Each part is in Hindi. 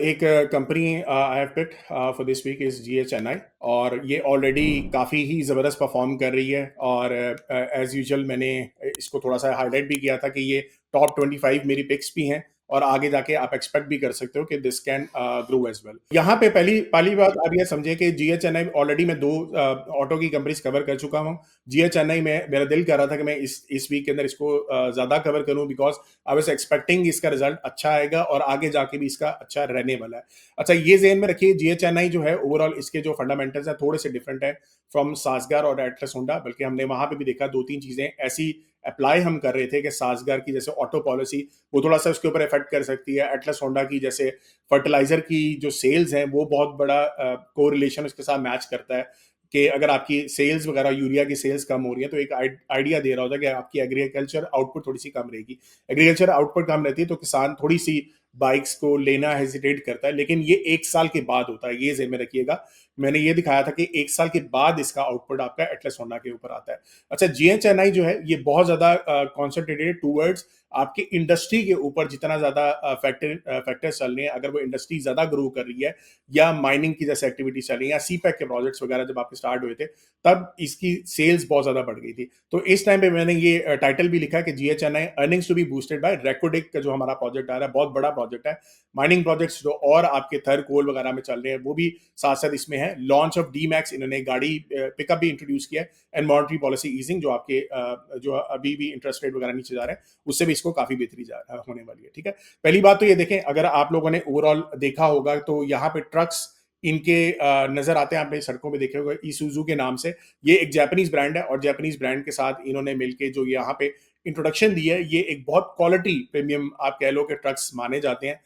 एक company I have picked for this week is GHNI, और ये ऑलरेडी काफ़ी ही ज़बरदस्त परफॉर्म कर रही है। और एज यूजुअल मैंने इसको थोड़ा सा हाईलाइट भी किया था कि ये टॉप 25 मेरी पिक्स भी हैं, और आगे जाके आप एक्सपेक्ट भी कर सकते हो कि this can grow as well. यहाँ पे पहली पहली बात आप ये समझे कि GHNI ऑलरेडी मैं दो ऑटो की कंपनीज कवर कर चुका हूँ। GHNI में मेरा दिल कर रहा था कि मैं इस वीक के अंदर इसको ज़्यादा कवर करूँ, बिकॉज आई वाज एक्सपेक्टिंग इसका रिजल्ट अच्छा आएगा और आगे जाके भी इसका अच्छा रहने वाला है। अच्छा, ये ज़हन में रखिए, GHNI जो है ओवरऑल इसके जो फंडामेंटल्स हैं थोड़े से डिफरेंट है फ्रॉम सासगार और एटलस होंडा। बल्कि हमने वहां पे भी देखा दो तीन चीजें ऐसी अप्लाई हम कर रहे थे कि सासगार की जैसे ऑटो पॉलिसी वो थोड़ा सा उसके ऊपर इफेक्ट कर सकती है। एटलस होंडा की जैसे फर्टिलाइजर की जो सेल्स हैं वो बहुत बड़ा कोरिलेशन उसके साथ मैच करता है कि अगर आपकी सेल्स वगैरह यूरिया की सेल्स कम हो रही है तो एक आइडिया दे रहा होता है कि आपकी एग्रीकल्चर आउटपुट थोड़ी सी कम रहेगी। एग्रीकल्चर आउटपुट कम रहती है तो किसान थोड़ी सी बाइक्स को लेना हेजिटेट करता है, लेकिन ये एक साल के बाद होता है, ये ज़हन में रखिएगा। मैंने ये दिखाया था कि एक साल के बाद इसका आउटपुट आपका एटलस होंडा के ऊपर आता है। अच्छा, GHNI जो है ये बहुत ज्यादा कॉन्सेंट्रेटेड टूवर्ड्स आपकी इंडस्ट्री के ऊपर, जितना ज्यादा फैक्टर चल रहे हैं, अगर वो इंडस्ट्री ज्यादा ग्रो कर रही है या माइनिंग की जैसे एक्टिविटी चल रही है या सीपैक के प्रोजेक्ट्स वगैरह जब आपके स्टार्ट हुए थे तब इसकी सेल्स बहुत ज्यादा बढ़ गई थी। तो इस टाइम पे मैंने ये टाइटल भी लिखा कि GHNI earnings to be boosted by Reko Diq का जो हमारा प्रोजेक्ट आ रहा है, बहुत बड़ा प्रोजेक्ट है। माइनिंग प्रोजेक्ट्स जो और आपके थर कोल वगैरह में चल रहे हैं वो भी साथ साथ इसमें है। लॉन्च ऑफ DMAX, इन्होंने गाड़ी पिकअप भी इंट्रोड्यूस किया है, एंड मॉनेटरी पॉलिसी ईजिंग जो आपके जो अभी भी इंटरेस्ट रेट वगैरह नीचे जा रहे हैं उससे भी इसको काफी बेहतरी होने वाली है। ठीक है, पहली बात तो ये देखें, अगर आप लोगों ने ओवरऑल देखा होगा तो यहाँ पे ट्रक्स इनके नजर आते हैं, आपने सड़कों पे देखे होगा ईसुजू के नाम से। ये एक जापानीज ब्रांड है और जापानीज ब्रांड के साथ इन्होंने मिलके जो यहाँ पे इंट्रोडक्शन दी है, ये एक बहुत क्वालिटी प्रीमियम आप कह लो कि ट्रक्स माने जाते हैं।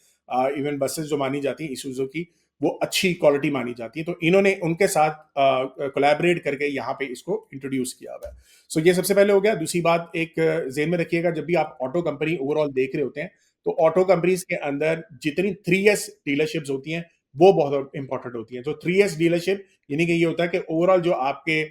इवन बसेस जो मानी जाती हैं ईसुजू की, वो अच्छी क्वालिटी मानी जाती है, तो इन्होंने उनके साथ कोलैबोरेट करके यहाँ पे इसको इंट्रोड्यूस किया हुआ है। सो ये सबसे पहले हो गया। दूसरी बात एक जेन में रखिएगा, जब भी आप ऑटो कंपनी ओवरऑल देख रहे होते हैं तो ऑटो कंपनीज के अंदर जितनी 3S डीलरशिप्स होती हैं वो बहुत इंपॉर्टेंट होती हैं। तो 3S डीलरशिप यानी कि ये होता है कि ओवरऑल जो आपके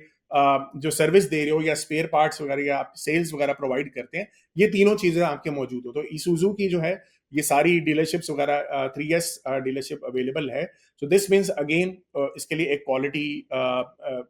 जो सर्विस दे रहे हो या स्पेयर पार्ट्स वगैरह या आप सेल्स वगैरह प्रोवाइड करते हैं, ये तीनों चीजें आपके मौजूद हो। तो ईसुजू की जो है ये सारी डीलरशिप्स वगैरह 3S डीलरशिप अवेलेबल है। सो दिस मीन्स अगेन इसके लिए एक क्वालिटी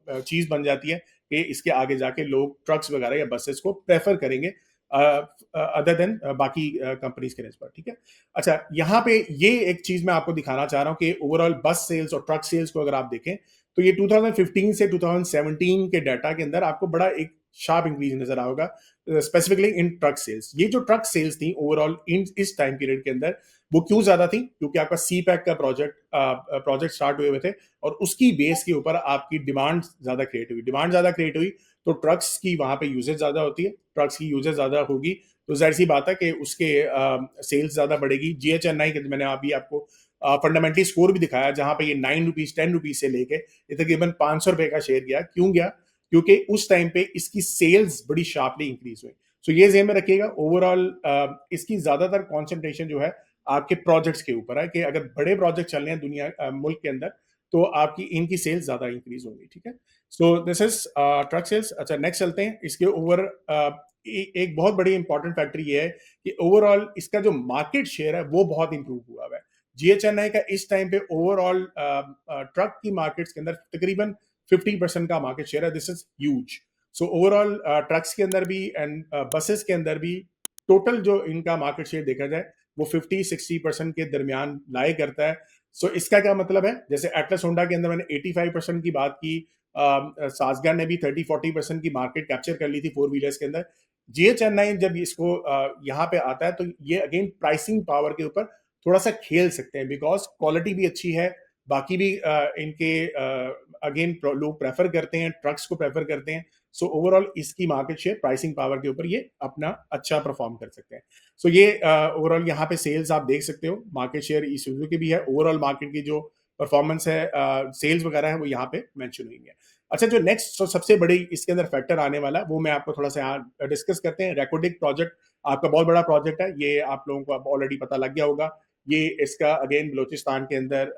चीज बन जाती है कि इसके आगे जाके लोग ट्रक्स वगैरह या बसेस को प्रेफर करेंगे अदर देन बाकी कंपनीज के नस्बत। ठीक है, अच्छा यहाँ पे ये एक चीज मैं आपको दिखाना चाह रहा हूँ कि ओवरऑल बस सेल्स और ट्रक सेल्स को अगर आप देखें तो ये 2015 से 2017 के डाटा के अंदर आपको बड़ा एक शार्प इंक्रीज नजर आएगा, स्पेसिफिकली इन ट्रक सेल्स। ये जो ट्रक सेल्स थी ओवरऑल इन इस टाइम पीरियड के अंदर वो क्यों ज्यादा थी, क्योंकि आपका CPEC का प्रोजेक्ट स्टार्ट हुए हुए थे और उसकी बेस के ऊपर आपकी डिमांड ज्यादा क्रिएट हुई। डिमांड ज्यादा क्रिएट हुई तो ट्रक्स की वहां पे यूजेज ज्यादा होती है, ट्रक्स की यूजेज ज्यादा होगी तो जाहिर सी बात है कि उसके सेल्स ज्यादा बढ़ेगी। GHNI के मैंने अभी आपको फंडामेंटली स्कोर भी दिखाया जहां पे ये 9 रुपीज 10 रुपीज से लेके ये तकरीबन 500 रुपए का शेयर गया। क्यों गया? क्योंकि उस टाइम पे इसकी सेल्स बड़ी शार्पली इंक्रीज हुई। सो ये ज़हन में रखिएगा, ओवरऑल इसकी ज्यादातर कॉन्सेंट्रेशन जो है आपके प्रोजेक्ट्स के ऊपर है कि अगर बड़े प्रोजेक्ट चल रहे हैं दुनिया मुल्क के अंदर तो आपकी इनकी सेल्स ज्यादा इंक्रीज होंगी। ठीक है, so this is truck sales. अच्छा, नेक्स्ट चलते हैं। इसके ओवर एक बहुत बड़ी इंपॉर्टेंट फैक्टर ये है कि ओवरऑल इसका जो मार्केट शेयर है वो बहुत इंप्रूव हुआ है। GHNI का इस टाइम पे ओवरऑल ट्रक की मार्केट्स के अंदर तकरीबन 50% का मार्केट शेयर है। This is huge. So overall trucks के अंदर भी एंड बसेस के अंदर भी टोटल जो इनका मार्केट शेयर देखा जाए वो 50-60% के दरमियान लाई करता है। सो इसका क्या मतलब है, जैसे एटलस होंडा के अंदर मैंने 85% की बात की, सासगार ने भी 30-40% की मार्केट कैप्चर कर ली थी फोर व्हीलर्स के अंदर। GHNI जब इसको यहाँ पे आता है तो ये अगेन प्राइसिंग पावर के ऊपर थोड़ा सा खेल सकते हैं, बिकॉज क्वालिटी भी अच्छी है, बाकी भी इनके अगेन लोग प्रेफर करते हैं, ट्रक्स को प्रेफर करते हैं। सो ओवरऑल इसकी मार्केट शेयर प्राइसिंग पावर के ऊपर ये अपना अच्छा परफॉर्म कर सकते हैं। सो ये ओवरऑल यहाँ पे सेल्स आप देख सकते हो, मार्केट शेयर ईसुजू की भी है, ओवरऑल मार्केट की जो परफॉर्मेंस है सेल्स वगैरह है वो यहाँ पे मेंशन हुई है। अच्छा, जो नेक्स्ट सबसे बड़ी इसके अंदर फैक्टर आने वाला है वो मैं आपको थोड़ा सा यहाँ डिस्कस करते हैं। रेकोडिक प्रोजेक्ट आपका बहुत बड़ा प्रोजेक्ट है, ये आप लोगों को अब ऑलरेडी पता लग गया होगा। ये इसका अगेन बलोचिस्तान के अंदर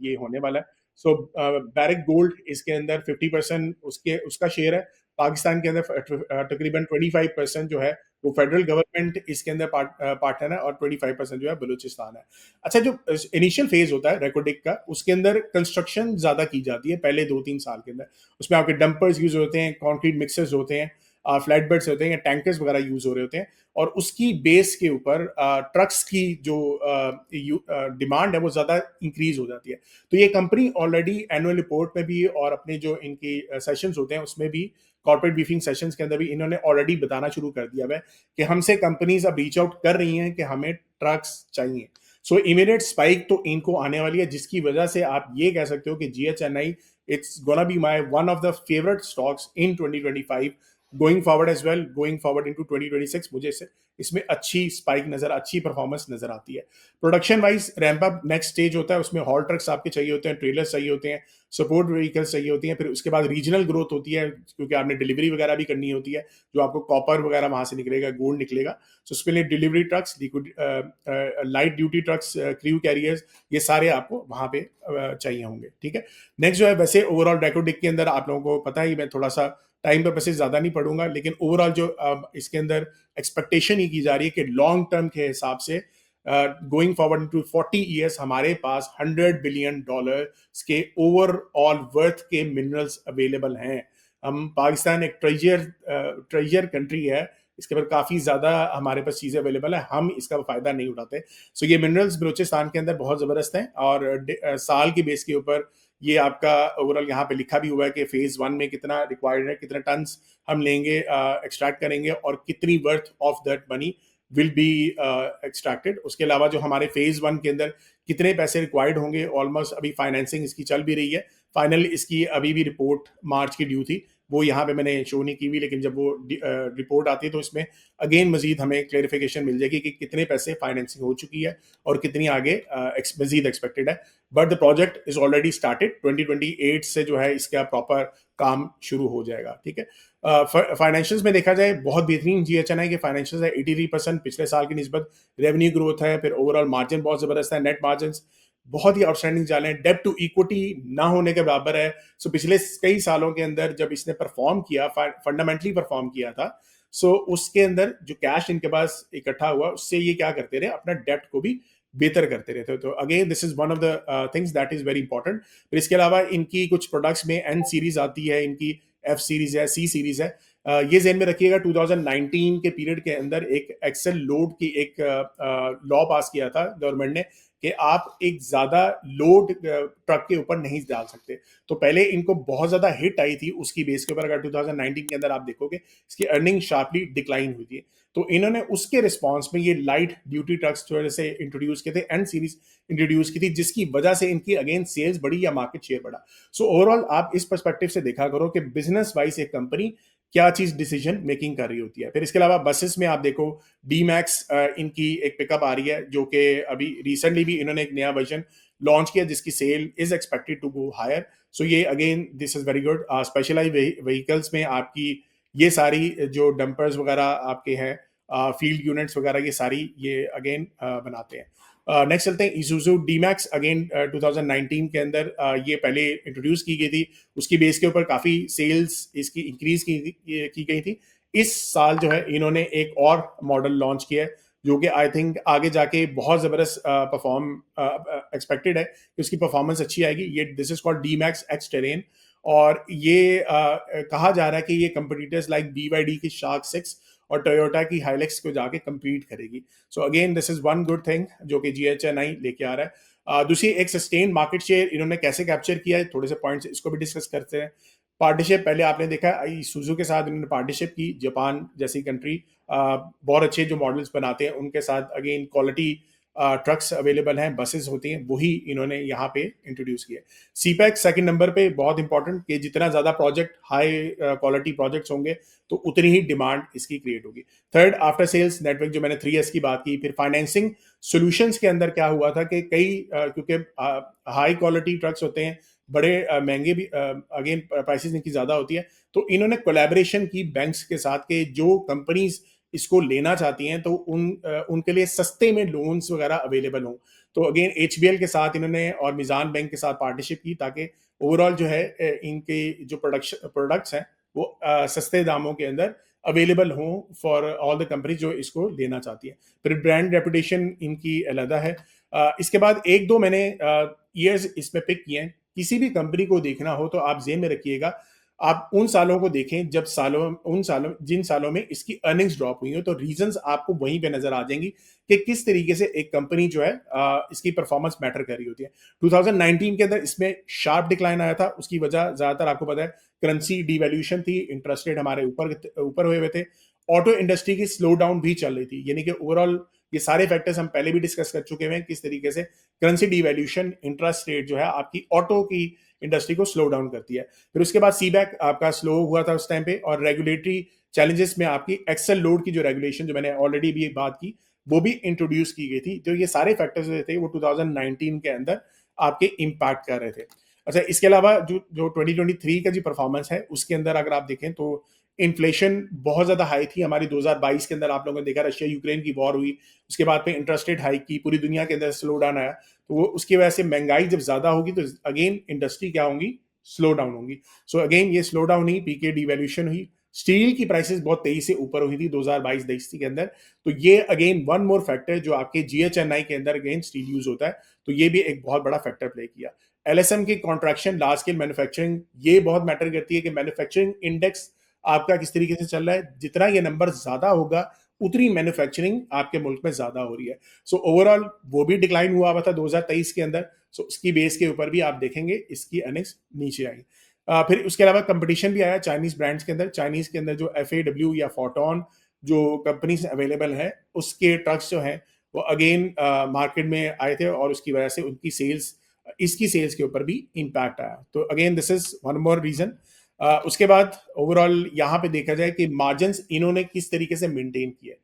ये होने वाला है। सो बैरिक गोल्ड इसके अंदर 50% उसके उसका शेयर है। पाकिस्तान के अंदर तकरीबन 25% जो है वो फेडरल गवर्नमेंट इसके अंदर पार्टनर है, और 25% जो है बलूचिस्तान है। अच्छा, जो इनिशियल फेज होता है रेकोडिक का, उसके अंदर कंस्ट्रक्शन ज्यादा की जाती है पहले 2-3 साल के अंदर। उसमें आपके डंपर्स यूज होते हैं, कंक्रीट मिक्सर्स होते हैं, फ्लैट बेड्स होते हैं या टैंकर्स वगैरह यूज हो रहे होते हैं, और उसकी बेस के ऊपर ट्रक्स की जो डिमांड है वो ज़्यादा इंक्रीज हो जाती है। तो ये कंपनी ऑलरेडी एनुअल रिपोर्ट में भी और अपने जो इनकी सेशंस होते हैं उसमें भी, कॉर्पोरेट ब्रीफिंग सेशंस के अंदर भी इन्होंने ऑलरेडी बताना शुरू कर दिया है कि हमसे कंपनीज अब रीच आउट कर रही हैं कि हमें ट्रक्स चाहिए। सो इमीडिएट स्पाइक तो इनको आने वाली है, जिसकी वजह से आप ये कह सकते हो कि GHNI, it's gonna be my one of the favourite stocks in 2025, going forward as well, going forward into 2026। मुझे इसमें अच्छी स्पाइक नजर, अच्छी परफॉर्मेंस नजर आती है। Production wise ramp up next stage होता है, उसमें हॉल ट्रक्स आपके चाहिए होते हैं, ट्रेलर्स चाहिए होते हैं, सपोर्ट व्हीकल्स चाहिए होती हैं, फिर उसके बाद रीजनल ग्रोथ होती है क्योंकि आपने डिलीवरी वगैरह भी करनी होती है, जो आपको कॉपर वगैरह वहां से निकलेगा, गोल्ड निकलेगा। सो उसके लिए delivery trucks, liquid, light duty trucks, crew carriers, ये सारे आपको वहां पे चाहिए होंगे। ठीक है। नेक्स्ट जो है, वैसे ओवरऑल डेकोडिक के अंदर आप लोगों को पता ही, मैं थोड़ा सा टाइम पे वैसे ज्यादा नहीं पढ़ूंगा, लेकिन ओवरऑल जो इसके अंदर एक्सपेक्टेशन ही की जा रही है कि लॉन्ग टर्म के हिसाब से गोइंग फॉरवर्ड इनटू 40 ईयर्स हमारे पास $100 बिलियन के ओवरऑल वर्थ के मिनरल्स अवेलेबल हैं। हम, पाकिस्तान एक ट्रेजर कंट्री है, इसके पर काफी ज्यादा हमारे पास चीजें अवेलेबल है, हम इसका फायदा नहीं उठाते। सो ये मिनरल्स बलूचिस्तान के अंदर बहुत जबरदस्त हैं, और साल की बेस के ऊपर ये आपका ओवरऑल यहाँ पे लिखा भी हुआ है कि फेज 1 में कितना रिक्वायर्ड है, कितना टन्स हम लेंगे, एक्सट्रैक्ट करेंगे, और कितनी worth of that money will be extracted. उसके अलावा जो हमारे फेज 1 के अंदर कितने पैसे रिक्वायर्ड होंगे, ऑलमोस्ट अभी फाइनेंसिंग इसकी चल भी रही है, फाइनल इसकी अभी भी रिपोर्ट मार्च की ड्यू थी, वो यहाँ पे मैंने शो नहीं की हुई, लेकिन जब वो रिपोर्ट आती है तो इसमें अगेन मजीद हमें क्लेरिफिकेशन मिल जाएगी कि कितने पैसे फाइनेंसिंग हो चुकी है और कितनी आगे मजीद एक्सपेक्टेड है। But the project is already started, 2028 से जो है इसका प्रॉपर काम शुरू हो जाएगा। ठीक है। फाइनेंशियल्स में देखा जाए बहुत बेहतरीन GHNI के फाइनेंशियल्स है, 83% पिछले साल की निस्बत रेवेन्यू ग्रोथ है, फिर ओवरऑल मार्जिन बहुत जबरदस्त है, नेट मार्जिन बहुत ही आउटस्टैंडिंग जा रहे हैं, डेब्ट टू इक्विटी ना होने के बराबर है। सो पिछले कई सालों के अंदर जब इसने परफॉर्म किया, फंडामेंटली परफॉर्म किया था, सो उसके अंदर जो कैश इनके पास इकट्ठा हुआ उससे ये क्या करते रहे, अपना डेप्ट को भी बेहतर करते रहते। तो again this is one of the things that is very important. फिर इसके अलावा इनकी कुछ प्रोडक्ट्स में N सीरीज आती है, इनकी F सीरीज है, C सीरीज है। ये ज़हन में रखिएगा, 2019 के पीरियड के अंदर एक एक्सेल लोड की एक लॉ पास किया था गवर्नमेंट ने कि आप एक ज्यादा लोड ट्रक के ऊपर नहीं डाल सकते। तो पहले इनको बहुत ज्यादा हिट आई थी, उसकी बेस के ऊपर अगर 2019 के अंदर आप देखोगे इसकी अर्निंग शार्पली डिक्लाइन हुई थी। तो इन्होंने उसके रिस्पॉन्स में ये लाइट ड्यूटी ट्रक्स जो से इंट्रोड्यूस किए थे, N सीरीज इंट्रोड्यूस की थी, जिसकी वजह से इनकी अगेन सेल्स बढ़ी या मार्केट शेयर बढ़ा। सो ओवरऑल आप इस पर्सपेक्टिव से देखा करो कि बिजनेस वाइज एक कंपनी क्या चीज डिसीजन मेकिंग कर रही होती है। फिर इसके अलावा बसेस में आप देखो, डी मैक्स इनकी एक पिकअप आ रही है, जो कि अभी रिसेंटली भी इन्होंने एक नया वर्जन लॉन्च किया जिसकी sale is expected to go higher. So ये again this is very good. Specialized vehicles में आपकी ये सारी जो डंपर्स वगैरह आपके हैं, फील्ड यूनिट्स वगैरह, ये सारी ये अगेन बनाते हैं। नेक्स्ट चलते हैं इसूजू डी-मैक्स। अगेन 2019 के अंदर ये पहले इंट्रोड्यूस की गई थी, उसकी बेस के ऊपर काफ़ी सेल्स इसकी इंक्रीज की गई थी। इस साल जो है इन्होंने एक और मॉडल लॉन्च किया है जो कि आई थिंक आगे जाके बहुत ज़बरदस्त परफॉर्म एक्सपेक्टेड है कि उसकी परफॉर्मेंस अच्छी आएगी। ये this is called D-max x terrain, और ये कहा जा रहा है कि ये कंपटीटर्स लाइक BYD की शार्क 6 और टोयोटा की हाइलेक्स को जाके compete करेगी। So again this is one good thing जो कि GHNI लेके आ रहा है। दूसरी एक सस्टेन मार्केट शेयर इन्होंने कैसे कैप्चर किया है, थोड़े से पॉइंट्स इसको भी डिस्कस करते हैं। पार्टनरशिप पहले आपने देखा सुजू के साथ इन्होंने पार्टनरशिप की, जापान जैसी कंट्री बहुत अच्छे जो मॉडल्स बनाते हैं उनके साथ अगेन क्वालिटी ट्रक्स अवेलेबल हैं, बसेस होती हैं, वही इन्होंने यहाँ पे इंट्रोड्यूस किया। CPEC सेकंड नंबर पे, बहुत इंपॉर्टेंट कि जितना ज़्यादा प्रोजेक्ट हाई क्वालिटी प्रोजेक्ट्स होंगे तो उतनी ही डिमांड इसकी क्रिएट होगी। थर्ड, आफ्टर सेल्स नेटवर्क, जो मैंने 3S की बात की। फिर फाइनेंसिंग सॉल्यूशंस के अंदर क्या हुआ था कि कई क्योंकि हाई क्वालिटी ट्रक्स होते हैं, बड़े महंगे भी, अगेन प्राइसेस इनकी ज़्यादा होती है, तो इन्होंने कोलैबोरेशन की बैंक्स के साथ के जो कंपनीज इसको लेना चाहती हैं तो उनके लिए सस्ते में लोन्स वगैरह अवेलेबल हों। तो अगेन HBL के साथ इन्होंने और मिजान बैंक के साथ पार्टनरशिप की ताकि ओवरऑल जो है इनके जो प्रोडक्ट्स हैं वो सस्ते दामों के अंदर अवेलेबल हों फॉर ऑल द कंपनी जो इसको लेना चाहती है। फिर ब्रांड रेपुटेशन इनकी अलहदा है। इसके बाद एक दो मैंने ईयर्स इसमें पिक किए हैं। किसी भी कंपनी को देखना हो तो आप जेन में रखिएगा, आप उन सालों को देखें जब जिन सालों में इसकी अर्निंग्स ड्रॉप हुई हो, तो रीजंस आपको वहीं पे नजर आ जाएंगी कि किस तरीके से एक कंपनी जो है इसकी परफॉर्मेंस मैटर कर रही होती है। 2019 के अंदर इसमें शार्प डिक्लाइन आया था। उसकी वजह ज्यादातर आपको पता है करेंसी डिवैल्यूएशन थी, इंटरेस्ट रेट हमारे ऊपर ऊपर हुए हुए थे, ऑटो इंडस्ट्री की स्लो डाउन भी चल रही थी। यानी कि ओवरऑल ये सारे फैक्टर्स हम पहले भी डिस्कस कर चुके हैं, किस तरीके से करेंसी डिवैल्यूएशन, इंटरेस्ट रेट जो है आपकी ऑटो की इंडस्ट्री को स्लो डाउन करती है। फिर उसके बाद सीबैक आपका स्लो हुआ था उस टाइम पे, और रेगुलेटरी चैलेंजेस में आपकी एक्सेल लोड की जो रेगुलेशन, जो मैंने ऑलरेडी भी बात की, वो भी इंट्रोड्यूस की गई थी। जो ये सारे फैक्टर्स जो थे वो 2019 के अंदर आपके इम्पैक्ट कर रहे थे। अच्छा, इसके अलावा जो जो 2023 का जो परफॉर्मेंस है उसके अंदर अगर आप देखें तो इन्फ्लेशन बहुत ज्यादा हाई थी हमारी। 2022 के अंदर आप लोगों ने देखा रशिया यूक्रेन की वॉर हुई, उसके बाद पे इंटरेस्ट रेट हाइक की, पूरी दुनिया के अंदर स्लो डाउन आया। तो वो उसकी वजह से महंगाई जब ज्यादा होगी तो अगेन इंडस्ट्री क्या होंगी, स्लो डाउन होंगी। सो अगेन ये स्लो डाउन हुई, पीके डिवैल्यूएशन हुई, स्टील की प्राइसेस बहुत तेजी से ऊपर हुई थी 2022-23 के अंदर। तो ये अगेन वन मोर फैक्टर जो आपके जीएचएनआई के अंदर अगेन स्टील यूज होता है, तो ये भी एक बहुत बड़ा फैक्टर प्ले किया। एलएसएम की कॉन्ट्रैक्शन, लार्ज स्केल मैन्युफैक्चरिंग, ये बहुत मैटर करती है कि मैन्युफैक्चरिंग इंडेक्स आपका किस तरीके से चल रहा है। जितना ये नंबर ज्यादा होगा उतनी मैन्युफैक्चरिंग आपके मुल्क में ज्यादा हो रही है। सो ओवरऑल वो भी डिक्लाइन हुआ हुआ था 2023 के अंदर। सो उसकी बेस के ऊपर भी आप देखेंगे इसकी अर्निंग्स नीचे आई। फिर उसके अलावा कंपटीशन भी आया चाइनीज ब्रांड्स के अंदर। चाइनीज के अंदर जो FAW या फोटोन जो कंपनीज अवेलेबल है, उसके ट्रक्स जो हैं वो अगेन मार्केट में आए थे, और उसकी वजह से उनकी सेल्स, इसकी सेल्स के ऊपर भी इम्पैक्ट आया। तो again this is one more reason. उसके बाद ओवरऑल यहाँ पे देखा जाए कि मार्जिन्स इन्होंने किस तरीके से मेंटेन किए।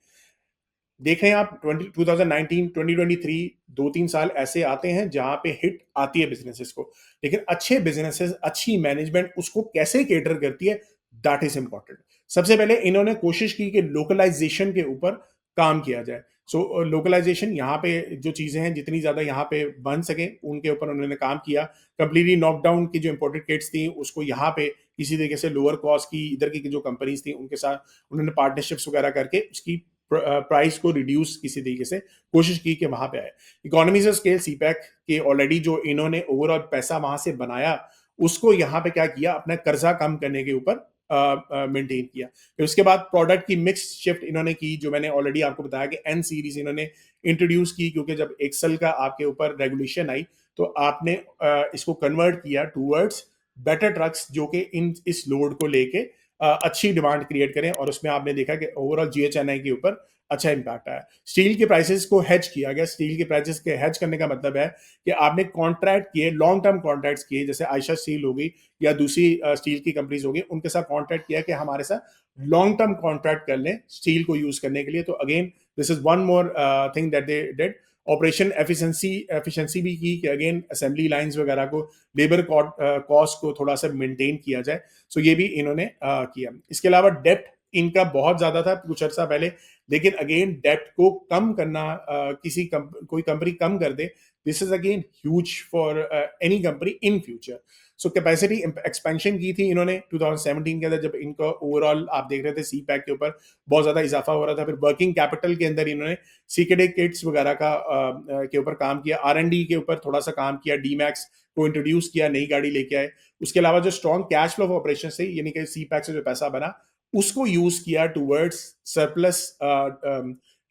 देख रहे हैं आप 2019 2023, 2-3 साल ऐसे आते हैं जहां पे हिट आती है बिजनेसेस को, लेकिन अच्छे बिजनेसेस, अच्छी मैनेजमेंट उसको कैसे केटर करती है, दैट इज इंपॉर्टेंट। सबसे पहले इन्होंने कोशिश की कि लोकलाइजेशन के ऊपर काम किया जाए। सो लोकलाइजेशन, यहाँ पे जो चीजें हैं जितनी ज्यादा यहाँ पे बन सके उनके ऊपर उन्होंने काम किया। कंप्लीटली नॉकडाउन की जो इंपोर्टेड किट्स थी उसको यहाँ पे किसी तरीके से लोअर कॉस्ट की इधर की जो कंपनीज थी उनके साथ उन्होंने पार्टनरशिप्स वगैरह करके उसकी प्राइस को रिड्यूस किसी तरीके से कोशिश की कि वहां पे आए। इकोनॉमीज ऑफ स्केल, सीपैक के ऑलरेडी जो इन्होंने ओवरऑल पैसा वहां से बनाया, उसको यहाँ पे क्या किया, अपना कर्जा कम करने के ऊपर मेंटेन किया। फिर उसके बाद प्रोडक्ट की मिक्स शिफ्ट इन्होंने की, जो मैंने ऑलरेडी आपको बताया कि एन सीरीज इन्होंने इंट्रोड्यूस की, क्योंकि जब एक्सल का आपके ऊपर रेगुलेशन आई तो आपने इसको कन्वर्ट किया टूवर्ड्स बेटर ट्रक्स जो कि इन इस लोड को लेके अच्छी डिमांड क्रिएट करें, और उसमें आपने देखा कि ओवरऑल जीएचएनआई के ऊपर अच्छा इंपैक्ट आया। स्टील के प्राइसेस को हेज किया गया। स्टील के प्राइसेस के हेज करने का मतलब है कि आपने कॉन्ट्रैक्ट किए, लॉन्ग टर्म कॉन्ट्रैक्ट्स किए, जैसे आयशा स्टील होगी या दूसरी स्टील की कंपनीज होगी, उनके साथ कॉन्ट्रैक्ट किया कि हमारे साथ लॉन्ग टर्म कॉन्ट्रैक्ट कर लें स्टील को यूज करने के लिए। तो again this is one more thing that they did. Operation efficiency भी की कि अगेन असेंबली लाइंस वगैरह को, लेबर कॉस्ट को थोड़ा सा मेंटेन किया जाए। सो ये भी इन्होंने किया। इसके अलावा डेप्ट इनका बहुत ज्यादा था कुछ अर्सा पहले, लेकिन अगेन डेप्ट को कम करना, कोई कंपनी कम कर दे, this is again huge for any company in future. So capacity expansion की थी इन्होंने 2017 के अंदर, जब इनका ओवरऑल आप देख रहे थे सीपैक के ऊपर बहुत ज्यादा इजाफा हो रहा था। फिर वर्किंग कैपिटल के अंदर इन्होंने सीकेडे किट्स वगैरह का के ऊपर काम किया, R&D के ऊपर थोड़ा सा काम किया, डीमैक्स को इंट्रोड्यूस किया, नई गाड़ी लेके आए। उसके अलावा जो स्ट्रॉन्ग कैश फ्लो ऑपरेशन से, यानी कि सीपैक से जो पैसा बना उसको यूज किया towards surplus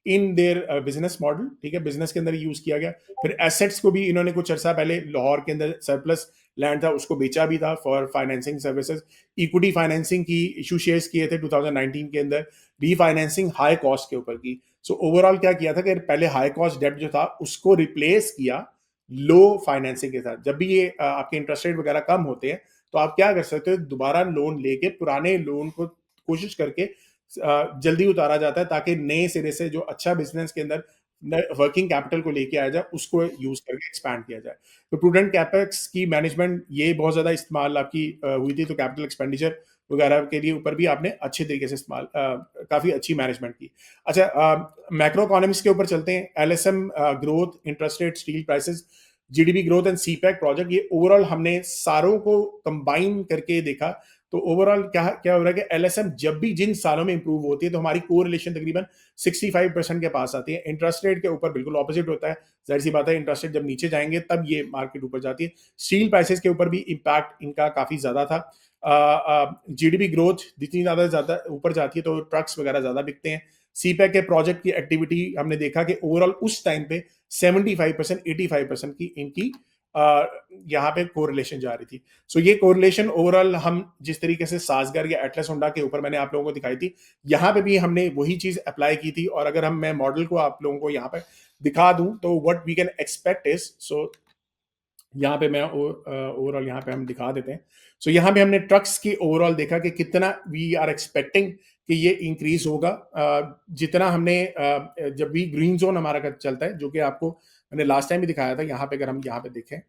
in their business model. ठीक है, बिजनेस के अंदर यूज किया गया। फिर एसेट्स को भी इन्होंने कुछ अर्सा पहले लाहौर के अंदर सरप्लस लैंड था उसको बेचा भी था for financing services. Equity financing की इशू शेयर्स किए थे 2019 के अंदर, रीफाइनेंसिंग हाई कॉस्ट के ऊपर की। सो ओवरऑल क्या किया था कि पहले हाई कॉस्ट डेट जो था उसको रिप्लेस किया लो फाइनेंसिंग के साथ। जब भी ये आपके इंटरेस्ट रेट वगैरह कम होते हैं तो आप क्या कर सकते हो, दोबारा लोन लेके पुराने लोन को कोशिश करके जल्दी उतारा जाता है, ताकि नए सिरे से जो अच्छा बिजनेस के अंदर वर्किंग कैपिटल को लेके आया जाए उसको यूज करके एक्सपैंड किया जाए। तो प्रूडेंट कैपेक्स की मैनेजमेंट ये बहुत ज्यादा इस्तेमाल आपकी हुई थी, तो कैपिटल एक्सपेंडिचर वगैरह के लिए ऊपर भी आपने अच्छे तरीके से इस्तेमाल, काफी अच्छी मैनेजमेंट की। अच्छा, मैक्रो इकोनॉमिक्स के ऊपर चलते हैं। LSM growth, interest rate, steel prices, GDP growth and CPEC project, ये ओवरऑल हमने सारों को कंबाइन करके देखा तो ओवरऑल क्या क्या हो रहा है कि एलएसएम जब भी जिन सालों में इंप्रूव होती है तो हमारी कोरिलेशन तकरीबन 65% के पास आती है। इंटरेस्ट रेट के ऊपर बिल्कुल ऑपोजिट होता है। जाहिर सी बात है, इंटरेस्ट रेट जब नीचे जाएंगे तब ये मार्केट ऊपर जाती है। स्टील प्राइसेस के ऊपर भी इम्पैक्ट इनका काफी ज्यादा था। जीडीपी ग्रोथ जितनी ज्यादा ऊपर जाती है तो ट्रक्स वगैरह ज्यादा बिकते हैं। सीपैक के प्रोजेक्ट की एक्टिविटी हमने देखा कि ओवरऑल उस टाइम पे 75% 85% की इनकी यहाँ पे कोरिलेशन जा रही थी। सो ये कोरिलेशन ओवरऑल हम जिस तरीके से सासगर या एटलस होंडा के ऊपर मैंने आप लोगों को दिखाई थी, यहाँ पे भी हमने वही चीज अप्लाई की थी। और अगर हम मैं मॉडल को आप लोगों को यहाँ पे दिखा दूं तो what we can expect is, so यहाँ पे मैं ओवरऑल यहाँ पे हम दिखा देते हैं। सो यहाँ पे हमने ट्रक्स की ओवरऑल देखा कि कितना वी आर एक्सपेक्टिंग कि ये इंक्रीज होगा। जितना हमने जब भी ग्रीन जोन हमारा चलता है, जो कि आपको मैंने लास्ट टाइम भी दिखाया था, यहाँ पे अगर हम यहाँ पे देखें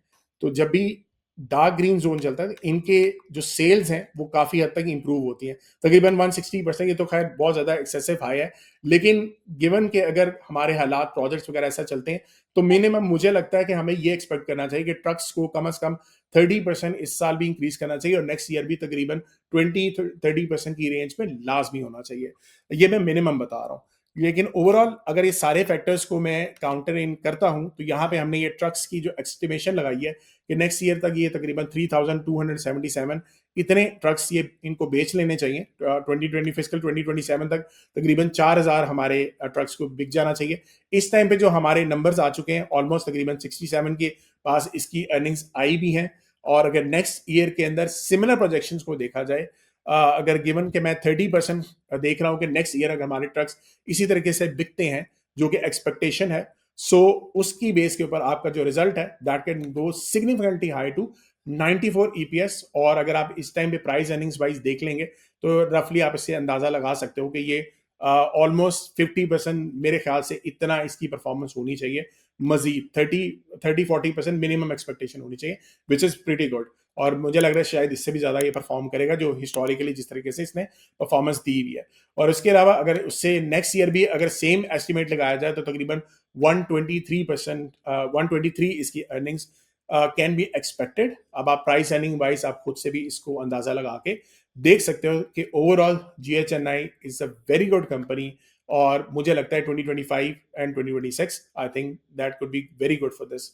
तो जब भी डार्क ग्रीन जोन चलता है तो इनके जो सेल्स हैं वो काफी हद तक इंप्रूव होती हैं, तकरीबन 160%। ये तो खैर बहुत ज्यादा एक्सेसिव हाई है, लेकिन गिवन के अगर हमारे हालात प्रोजेक्ट्स वगैरह ऐसा चलते हैं तो मिनिमम मुझे लगता है कि हमें ये एक्सपेक्ट करना चाहिए कि ट्रक्स को कम से कम 30% इस साल भी इंक्रीज करना चाहिए और नेक्स्ट ईयर भी तकरीबन 20-30% की रेंज में लास्ट भी होना चाहिए। ये मैं मिनिमम बता रहा हूँ। लेकिन ओवरऑल अगर ये सारे फैक्टर्स को मैं काउंटर इन करता हूं तो यहाँ पे हमने ये ट्रक्स की जो एस्टिमेशन लगाई है कि नेक्स्ट ईयर तक ये तकरीबन 3277 इतने ट्रक्स ये इनको बेच लेने चाहिए। 2020 फिजिकल 2027 तक तकरीबन 4000 हमारे ट्रक्स को बिक जाना चाहिए। इस टाइम पे जो हमारे नंबर्स आ चुके हैं ऑलमोस्ट तकरीबन 67 के पास इसकी अर्निंग्स आई भी हैं। और अगर नेक्स्ट ईयर के अंदर सिमिलर प्रोजेक्शंस को देखा जाए, अगर गिवन के मैं 30% देख रहा हूं कि नेक्स्ट ईयर अगर हमारे ट्रक्स इसी तरीके से बिकते हैं जो कि एक्सपेक्टेशन है, सो उसकी बेस के ऊपर आपका जो रिजल्ट है that can go significantly high to 94 EPS. और अगर आप इस टाइम पे प्राइस अर्निंग्स वाइज देख लेंगे तो रफली आप इससे अंदाजा लगा सकते हो कि ये ऑलमोस्ट 50% मेरे ख्याल से इतना इसकी परफॉर्मेंस होनी चाहिए। मजीद 30-40% मिनिमम एक्सपेक्टेशन होनी चाहिए, विच इज प्रीटी गुड। और मुझे लग रहा है शायद इससे भी ज्यादा ये परफॉर्म करेगा जो हिस्टोरिकली जिस तरीके से इसने परफॉर्मेंस दी हुई है। और इसके अलावा अगर उससे नेक्स्ट ईयर भी अगर सेम एस्टिमेट लगाया जाए तो तकरीबन 123% 123 इसकी अर्निंग्स कैन बी एक्सपेक्टेड। अब आप प्राइस अर्निंग वाइज आप खुद से भी इसको अंदाजा लगा के देख सकते हो कि overall GHNI is a very good company. और मुझे लगता है 2025 and 2026 I think that could be very good for this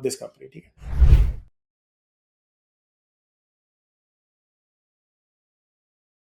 this company. ठीक है।